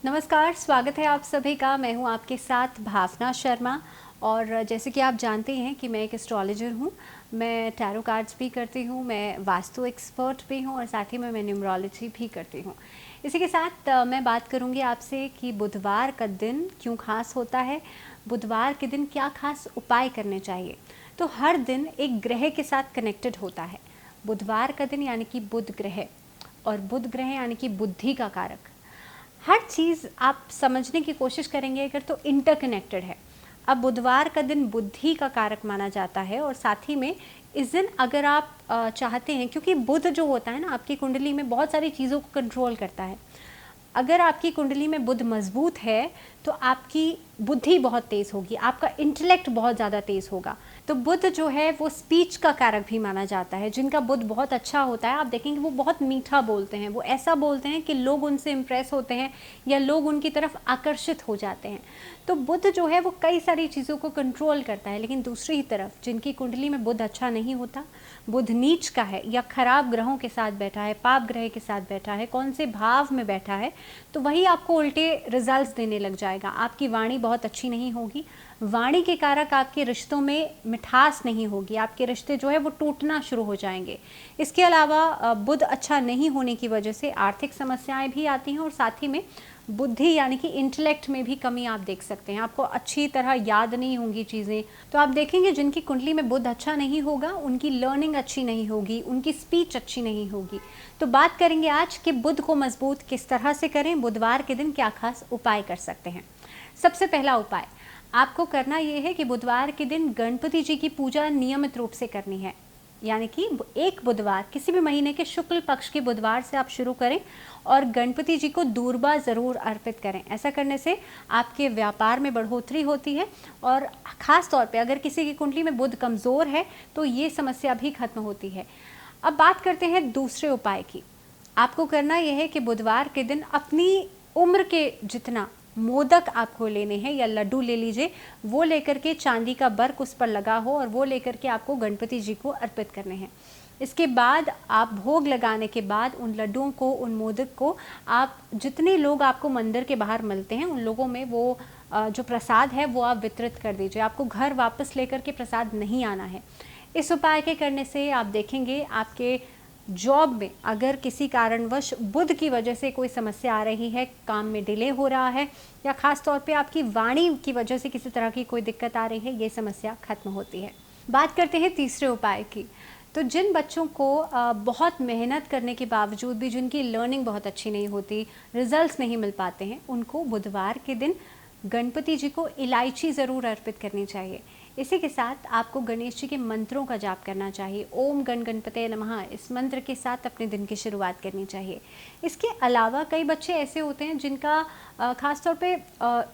नमस्कार, स्वागत है आप सभी का। मैं हूं आपके साथ भावना शर्मा। और जैसे कि आप जानते हैं कि मैं एक एस्ट्रोलॉजर हूं। मैं टैरो कार्ड्स भी करती हूं, मैं वास्तु एक्सपर्ट भी हूं और साथ ही में मैं न्यूमरोलॉजी भी करती हूं। इसी के साथ मैं बात करूंगी आपसे कि बुधवार का दिन क्यों खास होता है, बुधवार के दिन क्या खास उपाय करने चाहिए। तो हर दिन एक ग्रह के साथ कनेक्टेड होता है। बुधवार का दिन यानी कि बुध ग्रह, और बुध ग्रह यानी कि बुद्धि का कारक। हर चीज़ आप समझने की कोशिश करेंगे अगर तो इंटरकनेक्टेड है। अब बुधवार का दिन बुद्धि का कारक माना जाता है और साथ ही में इस दिन अगर आप चाहते हैं, क्योंकि बुध जो होता है ना आपकी कुंडली में बहुत सारी चीज़ों को कंट्रोल करता है। अगर आपकी कुंडली में बुध मजबूत है तो आपकी बुद्धि बहुत तेज़ होगी, आपका इंटेलेक्ट बहुत ज़्यादा तेज़ होगा। तो बुध जो है वो स्पीच का कारक भी माना जाता है। जिनका बुध बहुत अच्छा होता है आप देखेंगे वो बहुत मीठा बोलते हैं, वो ऐसा बोलते हैं कि लोग उनसे इम्प्रेस होते हैं या लोग उनकी तरफ आकर्षित हो जाते हैं। तो बुध जो है वो कई सारी चीज़ों को कंट्रोल करता है। लेकिन दूसरी ही तरफ जिनकी कुंडली में बुध अच्छा नहीं होता, बुध नीच का है या खराब ग्रहों के साथ बैठा है, पाप ग्रह के साथ बैठा है, कौन से भाव में बैठा है, तो वही आपको उल्टे रिजल्ट्स देने लग जाएगा। आपकी वाणी बहुत अच्छी नहीं होगी। वाणी के कारक आपके रिश्तों में मिठास नहीं होगी, आपके रिश्ते जो है वो टूटना शुरू हो जाएंगे। इसके अलावा बुध अच्छा नहीं होने की वजह से आर्थिक समस्याएं भी आती हैं और साथ ही में बुद्धि यानी कि इंटेलेक्ट में भी कमी आप देख सकते हैं। आपको अच्छी तरह याद नहीं होंगी चीज़ें। तो आप देखेंगे जिनकी कुंडली में बुध अच्छा नहीं होगा उनकी लर्निंग अच्छी नहीं होगी, उनकी स्पीच अच्छी नहीं होगी। तो बात करेंगे आज कि बुध को मजबूत किस तरह से करें, बुधवार के दिन क्या खास उपाय कर सकते हैं। सबसे पहला उपाय आपको करना ये है कि बुधवार के दिन गणपति जी की पूजा नियमित रूप से करनी है। यानी कि एक बुधवार, किसी भी महीने के शुक्ल पक्ष के बुधवार से आप शुरू करें और गणपति जी को दूर्बा ज़रूर अर्पित करें। ऐसा करने से आपके व्यापार में बढ़ोतरी होती है और ख़ास तौर पे अगर किसी की कुंडली में बुध कमज़ोर है तो ये समस्या भी खत्म होती है। अब बात करते हैं दूसरे उपाय की। आपको करना यह है कि बुधवार के दिन अपनी उम्र के जितना मोदक आपको लेने हैं या लड्डू ले लीजिए, वो लेकर के चांदी का बर्क उस पर लगा हो और वो लेकर के आपको गणपति जी को अर्पित करने हैं। इसके बाद आप भोग लगाने के बाद उन लड्डुओं को, उन मोदक को आप जितने लोग आपको मंदिर के बाहर मिलते हैं उन लोगों में वो जो प्रसाद है वो आप वितरित कर दीजिए। आपको घर वापस लेकर के प्रसाद नहीं आना है। इस उपाय के करने से आप देखेंगे आपके जॉब में अगर किसी कारणवश बुध की वजह से कोई समस्या आ रही है, काम में डिले हो रहा है या ख़ास तौर पे आपकी वाणी की वजह से किसी तरह की कोई दिक्कत आ रही है, ये समस्या खत्म होती है। बात करते हैं तीसरे उपाय की। तो जिन बच्चों को बहुत मेहनत करने के बावजूद भी जिनकी लर्निंग बहुत अच्छी नहीं होती, रिजल्ट्स नहीं मिल पाते हैं, उनको बुधवार के दिन गणपति जी को इलायची ज़रूर अर्पित करनी चाहिए। इसी के साथ आपको गणेश जी के मंत्रों का जाप करना चाहिए। ओम गण गणपते नमः, इस मंत्र के साथ अपने दिन की शुरुआत करनी चाहिए। इसके अलावा कई बच्चे ऐसे होते हैं जिनका ख़ास तौर पे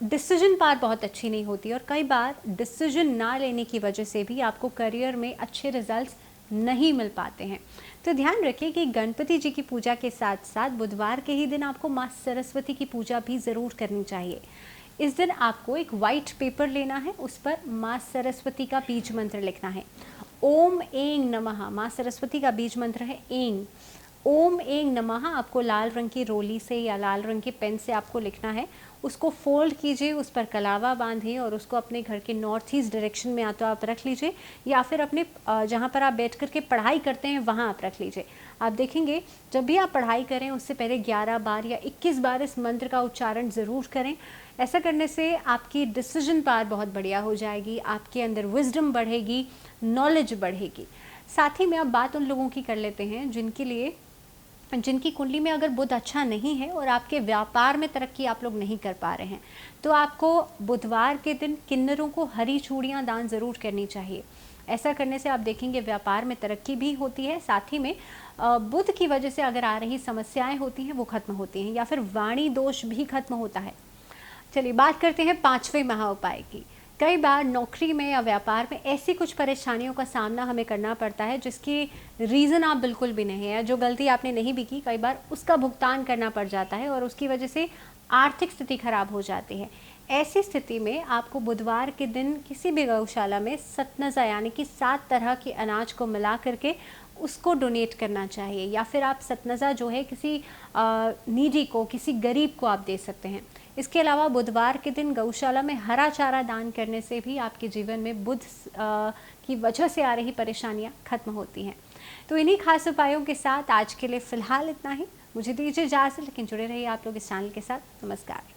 डिसीजन पावर बहुत अच्छी नहीं होती और कई बार डिसीजन ना लेने की वजह से भी आपको करियर में अच्छे रिजल्ट्स नहीं मिल पाते हैं। तो ध्यान रखिए कि गणपति जी की पूजा के साथ साथ बुधवार के ही दिन आपको माँ सरस्वती की पूजा भी ज़रूर करनी चाहिए। इस दिन आपको एक वाइट पेपर लेना है, उस पर माँ सरस्वती का बीज मंत्र लिखना है। ओम ऐं नमः, माँ सरस्वती का बीज मंत्र है ऐं। ओम ऐं नमः आपको लाल रंग की रोली से या लाल रंग के पेन से आपको लिखना है। उसको फोल्ड कीजिए, उस पर कलावा बांधिए और उसको अपने घर के नॉर्थ ईस्ट डायरेक्शन में या तो आप रख लीजिए या फिर अपने जहाँ पर आप बैठ कर के पढ़ाई करते हैं वहाँ आप रख लीजिए। आप देखेंगे जब भी आप पढ़ाई करें उससे पहले 11 बार या 21 बार इस मंत्र का उच्चारण ज़रूर करें। ऐसा करने से आपकी डिसीजन पावर बहुत बढ़िया हो जाएगी, आपके अंदर विजडम बढ़ेगी, नॉलेज बढ़ेगी। साथ ही में अब बात उन लोगों की कर लेते हैं जिनकी कुंडली में अगर बुध अच्छा नहीं है और आपके व्यापार में तरक्की आप लोग नहीं कर पा रहे हैं, तो आपको बुधवार के दिन किन्नरों को हरी चूड़ियाँ दान ज़रूर करनी चाहिए। ऐसा करने से आप देखेंगे व्यापार में तरक्की भी होती है, साथ ही में बुध की वजह से अगर आ रही समस्याएं होती हैं वो खत्म होती हैं या फिर वाणी दोष भी खत्म होता है। चलिए बात करते हैं पांचवें महा उपाय की। कई बार नौकरी में या व्यापार में ऐसी कुछ परेशानियों का सामना हमें करना पड़ता है जिसकी रीज़न आप बिल्कुल भी नहीं है, जो गलती आपने नहीं भी की कई बार उसका भुगतान करना पड़ जाता है और उसकी वजह से आर्थिक स्थिति खराब हो जाती है। ऐसी स्थिति में आपको बुधवार के दिन किसी भी गौशाला में सतनज़ा यानी कि 7 तरह के अनाज को मिला करके उसको डोनेट करना चाहिए या फिर आप सतनज़ा जो है किसी नीडी को, किसी गरीब को आप दे सकते हैं। इसके अलावा बुधवार के दिन गौशाला में हरा चारा दान करने से भी आपके जीवन में बुध की वजह से आ रही परेशानियां खत्म होती हैं। तो इन्हीं खास उपायों के साथ आज के लिए फ़िलहाल इतना ही। मुझे दीजिए इजाज़त, लेकिन जुड़े रहिए आप लोग इस चैनल के साथ। नमस्कार।